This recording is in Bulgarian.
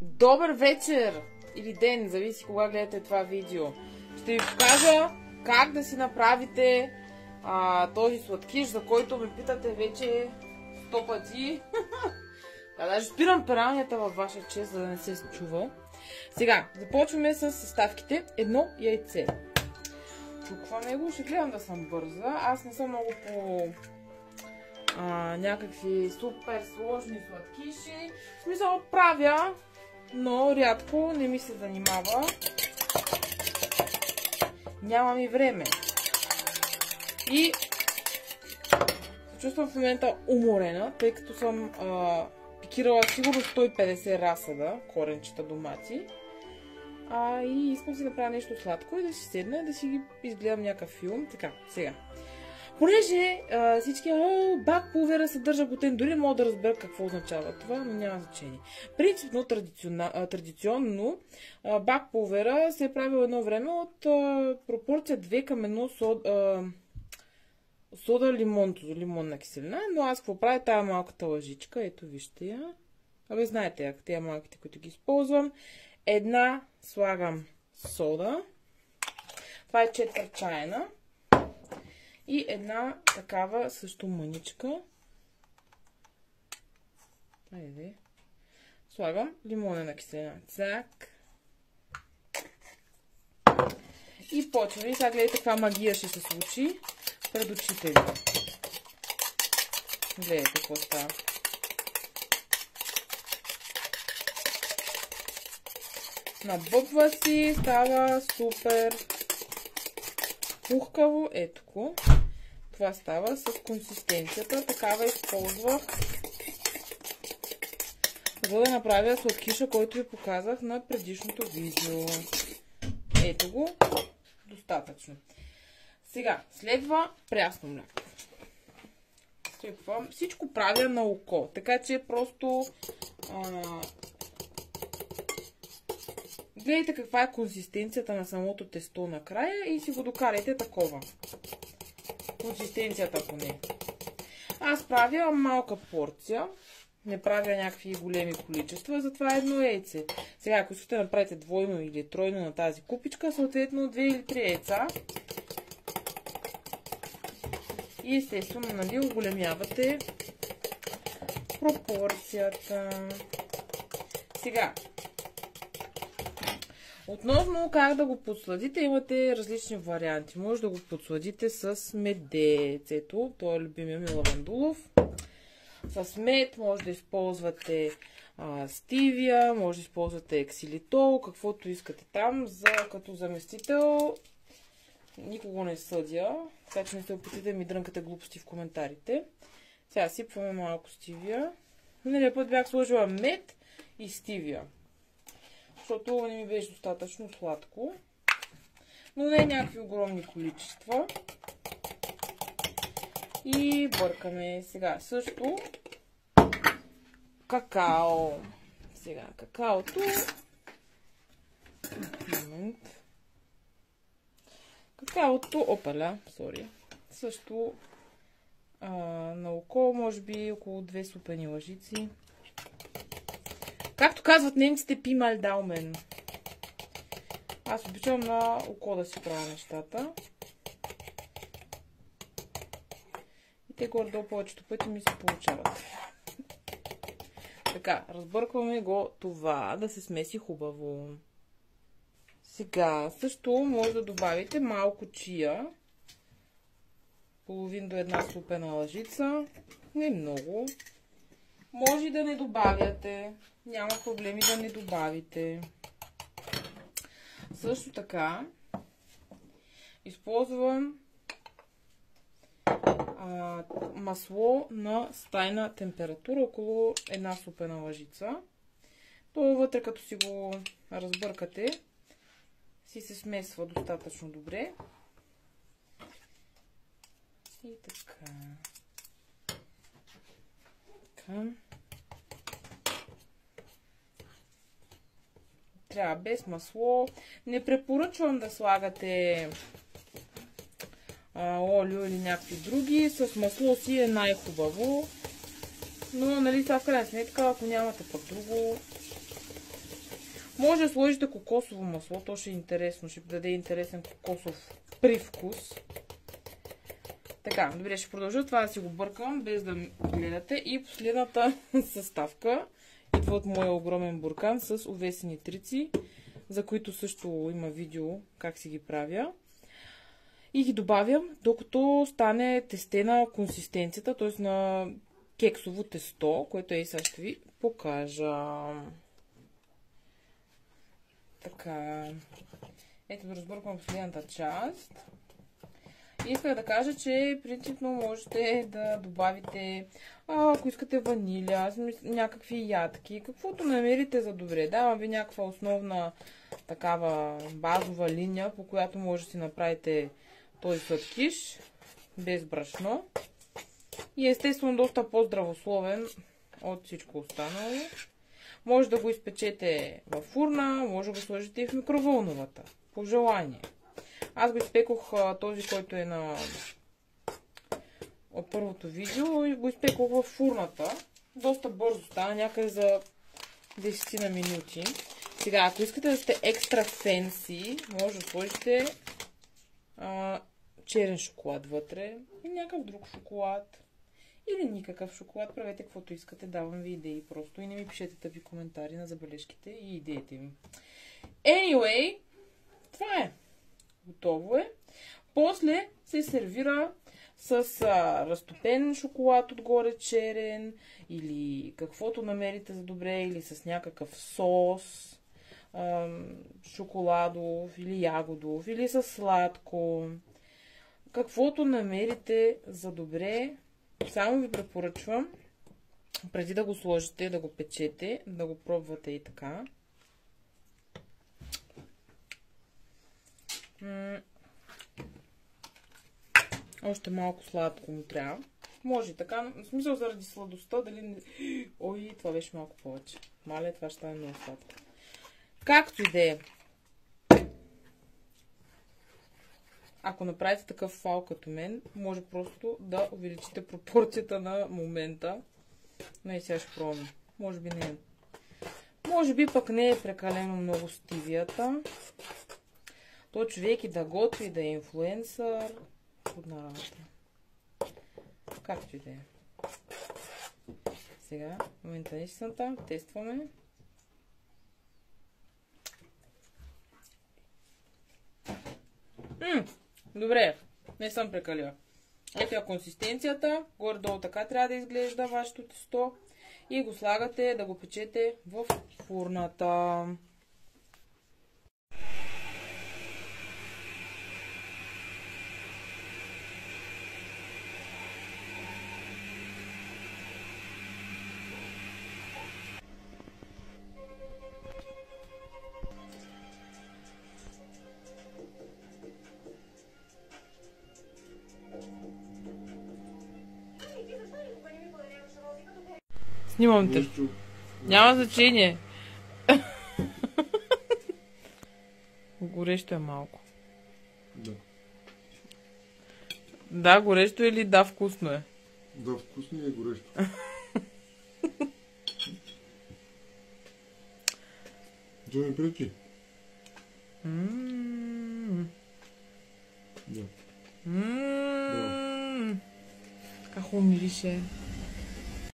Добър вечер или ден, зависи кога гледате това видео. Ще ви покажа как да си направите този сладкиш, за който ме питате вече 100 пъти. Даже спирам пералнята във ваша чест, за да не се чува. Сега, започваме с съставките. Едно яйце. Чукваме го, ще гледам да съм бърза. Аз не съм много по някакви супер сложни сладкиши. В смисъл правя, но рядко не ми се занимава. Нямам и време. И се чувствам в момента уморена, тъй като съм пикирала сигурно 150 разсада коренчета домати. И искам си да правя нещо сладко и да си седна и да си изгледам някакъв филм. Така, сега. Понеже всички бак пулвера съдържа глутен, дори не мога да разбера какво означава това, но няма значение. Принципно, традиционно, бак пулвера се е правил едно време от пропорция 2 към 1 сода лимонна киселина, но аз какво правя? Тая малката лъжичка, ето вижте я. Знаете, тия малките, които ги използвам. Една слагам сода. Това е четвърт чайна. И една такава също мъничка. Айде. Слагам лимонена киселина. Цак. И почваме. И сега гледайте каква магия ще се случи пред очите ви. Гледайте какво става. Набъбва си, става супер пухкаво. Ето го. Това става с консистенцията. Такава използвах, за да направя сладкиша, който ви показах на предишното видео. Ето го. Достатъчно. Сега, следва прясно мляко. Всичко правя на око. Така че просто гледайте каква е консистенцията на самото тесто накрая и си го докарайте такова. Консистенцията поне. Аз правя малка порция. Не правя някакви големи количества, затова едно яйце. Сега, ако искате да направите двойно или тройно на тази купичка, съответно 2 или 3 яйца. И естествено, нали, оголемявате пропорцията. Сега, относно как да го подсладите, имате различни варианти. Може да го подсладите с медец. Ето, той е любимия ми лавандулов. С мед може да използвате стивия, може да използвате ексилитол, каквото искате там. Като заместител никого не съдя, така че не се опитайте да ми дрънкате глупости в коментарите. Сега сипваме малко стивия. Миналия път бях сложила мед и стивия, защото не ми беше достатъчно сладко. Но не е някакви огромни количества. И бъркаме. Сега също какао. Сега какаото. Момент. Какаото, опаля, сори. Също на око, може би около 2 супени лъжици. Както казват немците, пи мал даумен. Аз обичам на око да си правя нещата. И те горе-долу повечето пъти ми се получават. Така, разбъркваме го това, да се смеси хубаво. Сега също може да добавите малко чия. Половин до една супена лъжица. Не много. Може и да не добавяте. Няма проблеми да не добавите. Също така използвам масло на стайна температура, около една супена лъжица. То вътре, като си го разбъркате, си се смесва достатъчно добре. И така. Трябва без масло. Не препоръчвам да слагате олио или някакви други. С масло си е най-хубаво. Но, нали, това в крайна сметка, ако нямате пък друго, Може да сложите кокосово масло, то ще е интересно, ще даде интересен кокосов привкус. Така, добре, ще продължа това да си го бъркам, без да гледате. И последната съставка идва от моя огромен буркан с увесени трици, за които също има видео как си ги правя. И ги добавям, докато стане тестена консистенцията, т.е. на кексово тесто, което е и сега ще ви покажа. Така. Ето да разбърквам последната част. Исках да кажа, че принципно можете да добавите, ако искате ваниля, някакви ядки, каквото намерите за добре. Давам ви някаква основна такава базова линия, по която може да си направите този сладкиш без брашно. И естествено доста по-здравословен от всичко останало. Може да го изпечете във фурна, може да го сложите и в микровълновата, по желание. Аз го изпекох този, който е от първото видео, и го изпекох във фурната. Доста бързо стана, някъде за 10 на минути. Сега, ако искате да сте екстра фенси, може да сложите черен шоколад вътре и някакъв друг шоколад. Или никакъв шоколад, правете каквото искате, давам ви идеи просто и не ми пишете тъпи коментари на забележките и идеите ми. Anyway, това е. Готово е. После се сервира с разтопен шоколад отгоре, черен, или каквото намерите за добре, или с някакъв сос, шоколадов или ягодов, или с сладко. Каквото намерите за добре, само ви препоръчвам, преди да го сложите, да го печете, да го пробвате и така. Още малко сладко му трябва. Може и така, в смисъл заради сладостта, дали не... Ой, това беше малко повече. Мале, това ще стане много сладко. Както и да е. Ако направите такъв фал като мен, може просто да увеличите пропорцията на момента. Не, сега ще пробвам. Може би не е. Може би пък не е прекалено много стивията. То човек и да готви, да е инфлуенсър. Трудна работа. Както и да е. Сега, в момента на истината, тестваме. Добре, не съм прекалила. Ето е консистенцията. Горе-долу така трябва да изглежда вашето тесто. И го слагате да го печете в фурната. Снимам те. Няма значение. Горещо е малко. Да. Да, горещо или да, вкусно е? Да, вкусно и е горещо. Да ми пречи. Да. Така хубаво мирише.